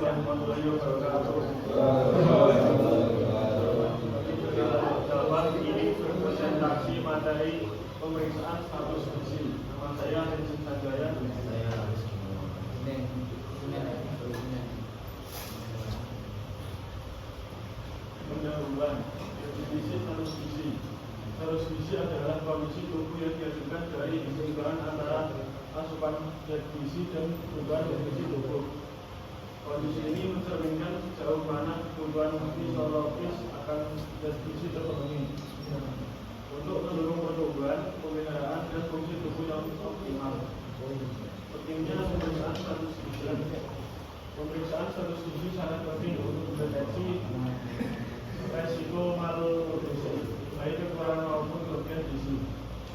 warahmatullahi wabarakatuh. Dalam ini berpresentasi materi pemeriksaan status gizi. Nama saya Hensin Sanjaya. Pendahuluan definisi status gizi. Status gizi adalah kondisi tubuh yang diajukan dari keseimbangan antara asupan zat gizi dan perubahan definisi tubuh. Kondisi ini mencerminkan sejauh mana kebutuhan fisiologis akan zat gizi terpenuhi untuk mendukung pertumbuhan, pemeliharaan, dan fungsi tubuh yang optimal. Pentingnya pemeriksaan status gizi. Pemeriksaan status gizi sangat penting untuk mendeteksi resiko malnutrisi, baik kekurangan maupun kelebihan gizi.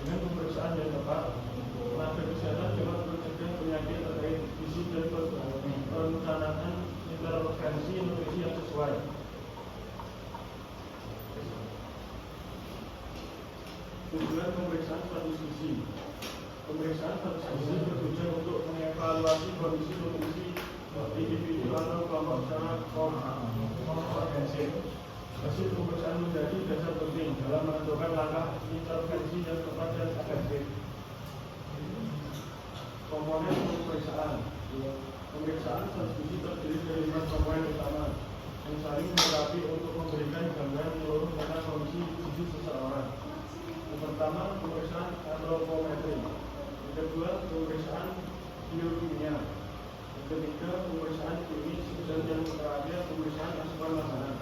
Dengan pemeriksaan yang tepat, tenaga kesehatan dapat mencegah penyakit terkait gizi dan perencanaan intervensi nutrisi yang sesuai. Tujuan pemeriksaan status gizi. Pemeriksaan status gizi bertujuan untuk mengevaluasi kondisi nutrisi individu atau kelompok secara komprehensif. Hasil pemeriksaan menjadi dasar penting dalam menentukan langkah intervensi yang tepat dan efektif. Komponen pemeriksaan. Pemeriksaan status gizi terdiri dari 5 komponen utama yang saling melengkapi untuk memberikan gambaran menyeluruh tentang kondisi gizi seseorang. Yang pertama, pemeriksaan antropometri. Yang kedua, pemeriksaan biokimia. Yang ketiga, pemeriksaan klinis, dan yang terakhir, pemeriksaan asupan makanan.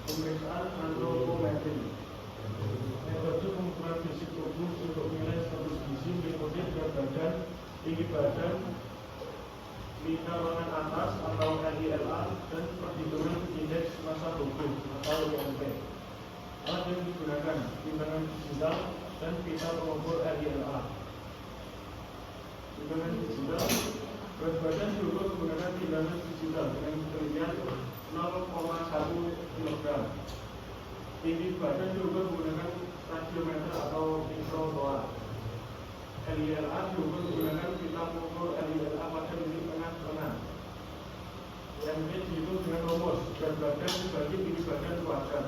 Pemeriksaan antropometri. Metode pengukuran fisik tubuh untuk menilai status gizi meliputi berat badan, tinggi badan, lingkar lengan atas atau LILA, dan perhitungan indeks massa tubuh atau IMT. Alat yang digunakan timbangan digital dan pita pengukur LILA. Timbangan digital, berat badan diukur menggunakan timbangan digital dengan ketinggian 0,1 kg. Tinggi badan diukur menggunakan radiometer atau mikrotoa. LILA diukur menggunakan pita pengukur LILA pada titik tengah lengan. IMT dihitung dengan rumus berat badan dibagi tinggi badan kuadrat.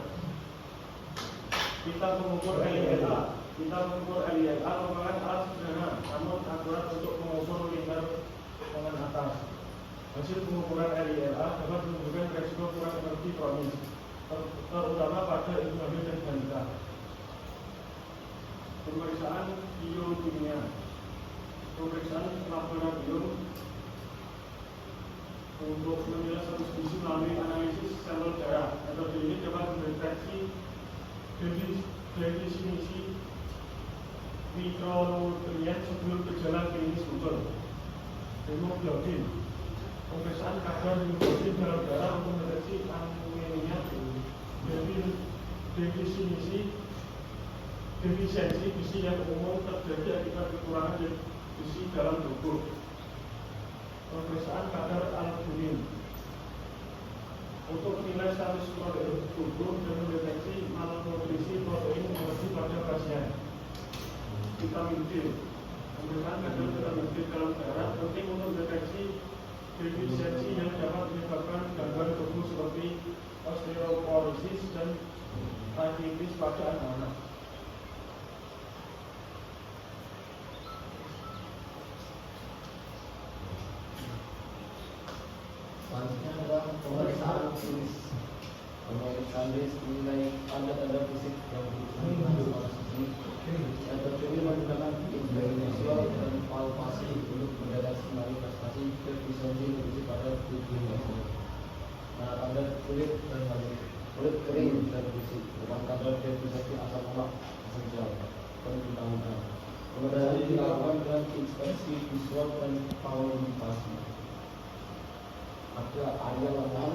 Pita pengukur LILA. Pita pengukur LILA merupakan alat sederhana namun akurat untuk mengukur lingkar lengan atas. Hasil pengukuran LILA dapat menunjukkan resiko kurang energi kronis, terutama pada ibu hamil dan balita. Pemeriksaan biokimia. Pemeriksaan laboratorium untuk menilai status gizi melalui analisis sampel darah. Metode ini dapat mendeteksi definisi mikronutrien sebelum gejala klinis muncul. Hemoglobin. Pemeriksaan kadar hemoglobin dalam darah untuk mendeteksi anemia. Defisiensi gizi yang umum terjadi akibat kekurangan gizi dalam tubuh. Pemeriksaan kadar albumin untuk menilai status protein tubuh dan mendeteksi malnutrisi protein energi pada pasien. Vitamin D. Pemeriksaan kadar vitamin D dalam darah penting untuk mendeteksi defisiensi yang dapat menyebabkan gangguan tubuh seperti osteoporosis dan artritis pada anak-anak. Selanjutnya adalah pemeriksaan klinis. Pemeriksaan klinis menilai tanda-tanda fisik yang dibutuhkan status gizi. Metode ini menggunakan imaging visual dan palpasi untuk mendeteksi manifestasi defisiensi nutrisi pada tubuh manusia. Nah, tanda kulit dan kulit kering dan fisik merupakan tanda defisiensi asam lemak esensial dan vitamin A. Pemeriksaan ini dilakukan dengan inspeksi visual dan palpasi. Ada area lengan,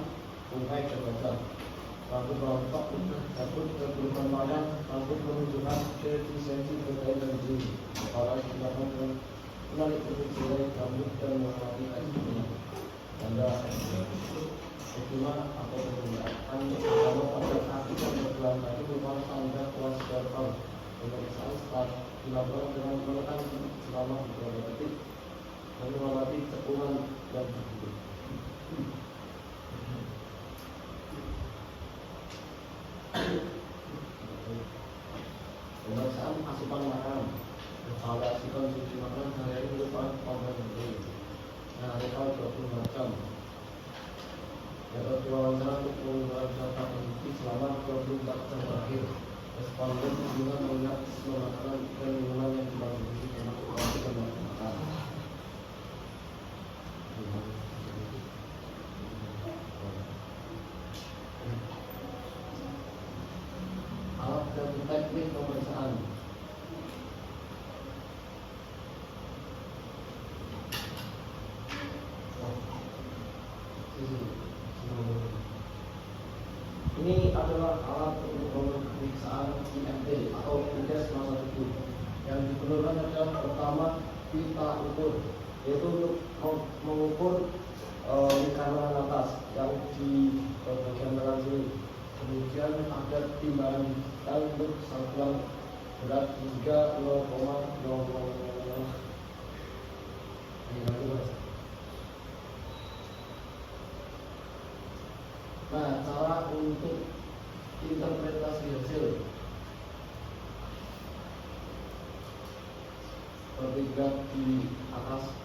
tungkai, dan badan. Rambut rontok, rambut bergelombang panjang, rambut menunjukkan defisiensi protein dan gizi. Kepala dilakukan dengan menarik bergerak rambut dan mengalami ekstrim. Tanda ekstrim atau penggunaan pertama pada kaki dan bergelang kaki merupakan tanda osteoporosis. Pemeriksaan start dilakukan dengan menekan selama beberapa detik dan melewati cekungan dan jam. Dapat diwawancara untuk pengumpulan data bukti selama 24 jam terakhir. Responden juga melihat semua makanan dan minuman yang dibagi termasuk roti dan makan. Alat dan teknik pemeriksaan. Ini adalah alat untuk pemeriksaan IMT atau indeks massa tubuh. Yang diperlukan adalah pertama pita ukur, yaitu untuk mengukur lingkaran atas yang di bagian kanan sini. Kemudian ada timbangan digital untuk satuan berat hingga 0,00. Nah, cara untuk interpretasi hasil seperti graf di atas.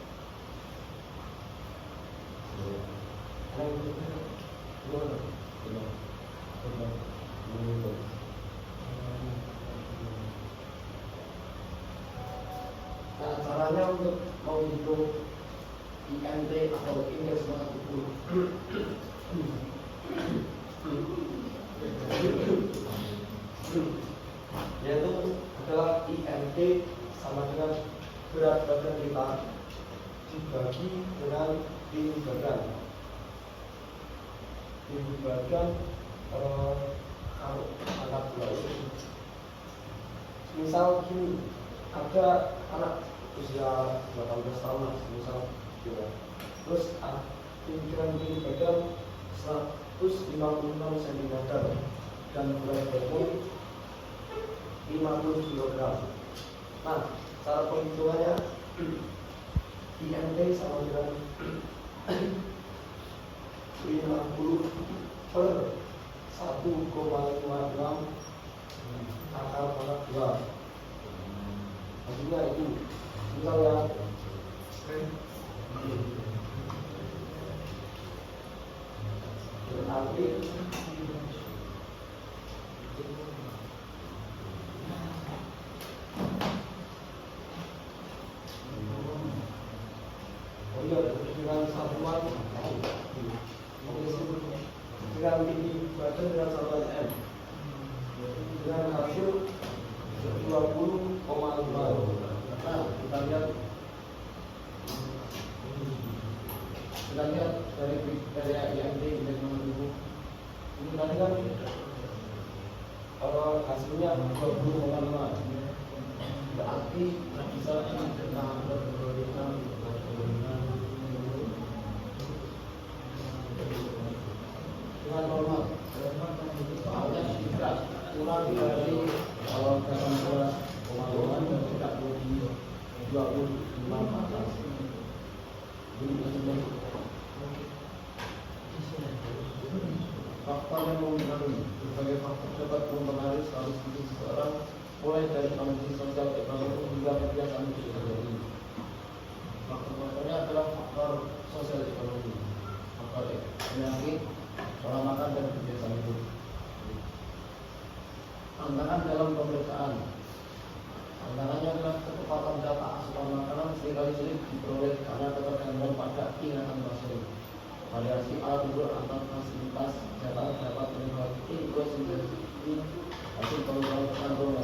Nah, caranya untuk menghitung IMT atau indeks massa tubuh yaitu adalah IMT sama dengan berat badan kita dibagi dengan tinggi badan anak buah. Misal gini, ada anak usia 18 tahun misal gitu. Terus tinggi badan 156 cm dan berat badan 50 kg. Nah, cara penghitungannya IMT sama dengan 50 per 1,5 gram akar anak buah. Maksudnya itu misalnya berarti dengan satuan dengan tinggi badan dengan satuan M dengan hasil 20,5. Nah, kita lihat dari kriteria IMT indeks massa tubuh ini tadi kan hasilnya 20,5, berarti bisa dengan normal. Soalnya tidak kurang dari 18,5 dan tidak lebih 25 atas. Faktor yang mempengaruhi berbagai faktor dapat mempengaruhi status fisik seseorang, mulai dari kondisi sosial, ekonomi hingga kebiasaan hidup sehari-hari. Faktor-faktornya adalah faktor sosial ekonomi, faktor penyakit, pola makan dan kebiasaan hidup. Tantangan dalam pemeriksaan. Tantangannya adalah ketepatan data asupan makanan seringkali sulit diperoleh karena ketergantungan pada ingatan pasien. Variasi alat ukur antar fasilitas data dapat menimbulkan inkonsistensi hasil pengumpulan sampel.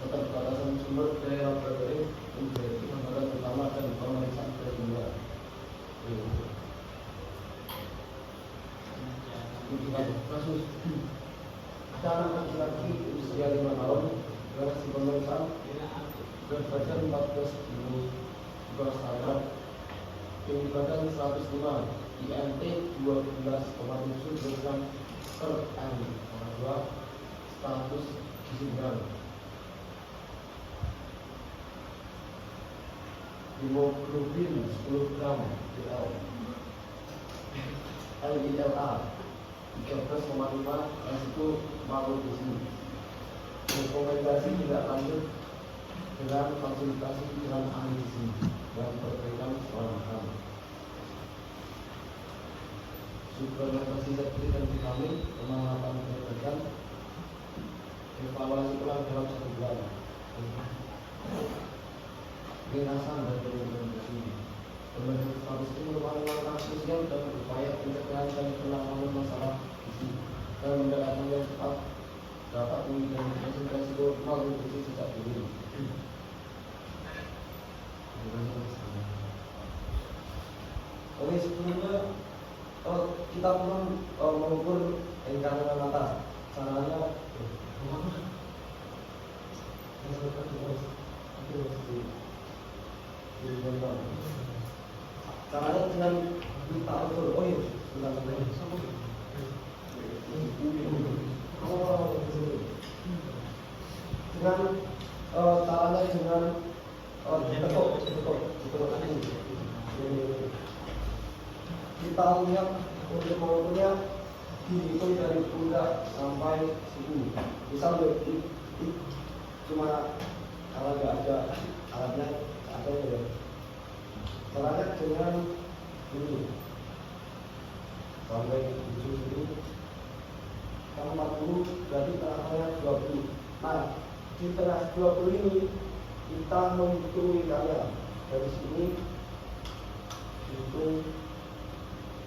Keterbatasan sumber daya laboratorium menjadi hambatan utama dan pemeriksaan tertunda. Kasus ada anak laki-laki usia 5 tahun hasil pemeriksaan berat badan 14 kg, berat standar, tinggi badan 105, IMT 12,7 gram per m, 100 gram. Hemoglobin 10 gram DL, LDLA 13,5, resiko malnutrisi. Rekomendasi tidak lanjut dengan konsultasi dengan ahli gizi dan perbaikan pola makan. suplementasi sertifikat vitamin pemanapan badan, evaluasi ulang dalam 1 bulan. Penginasan dan rekomendasi. Pembentuk status ini merupakan langkah krusial dalam upaya pencegahan dan penanganan masalah gizi dan mendapatkan yang cepat dapat mengidentifikasi resiko malnutrisi sejak dini. Oke, sebelumnya kita pun mengukur engkang mata. Caranya caranya dengan kita ukur. Oh iya, dengan caranya dengan betul kita lihat untuk mengukurnya dihitung dari pundak sampai siku. Misal cuma kalau nggak ada alatnya ada ya. Caranya dengan ini sampai ujung sini. Kalau 40 berarti tengahnya 20. Nah, di tengah 20 ini kita menghitung nilainya dari sini hitung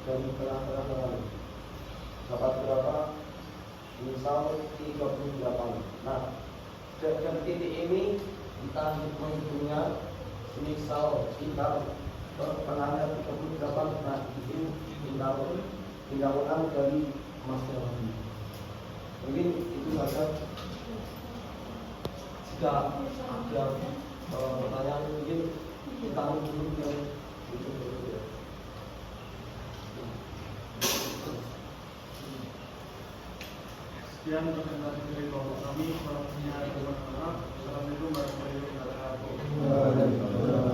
dari tengah-tengah dapat berapa? Misal 38. Nah, dari titik ini kita menghitungnya misal kita tengahnya 38. Nah, ini tinggalan dari emasnya lagi. Mungkin itu saja. Jika ada pertanyaan mungkin kita menunggu yang itu. Sekian presentasi dari kelompok kami. Selanjutnya, mohon maaf. Assalamualaikum warahmatullahi wabarakatuh.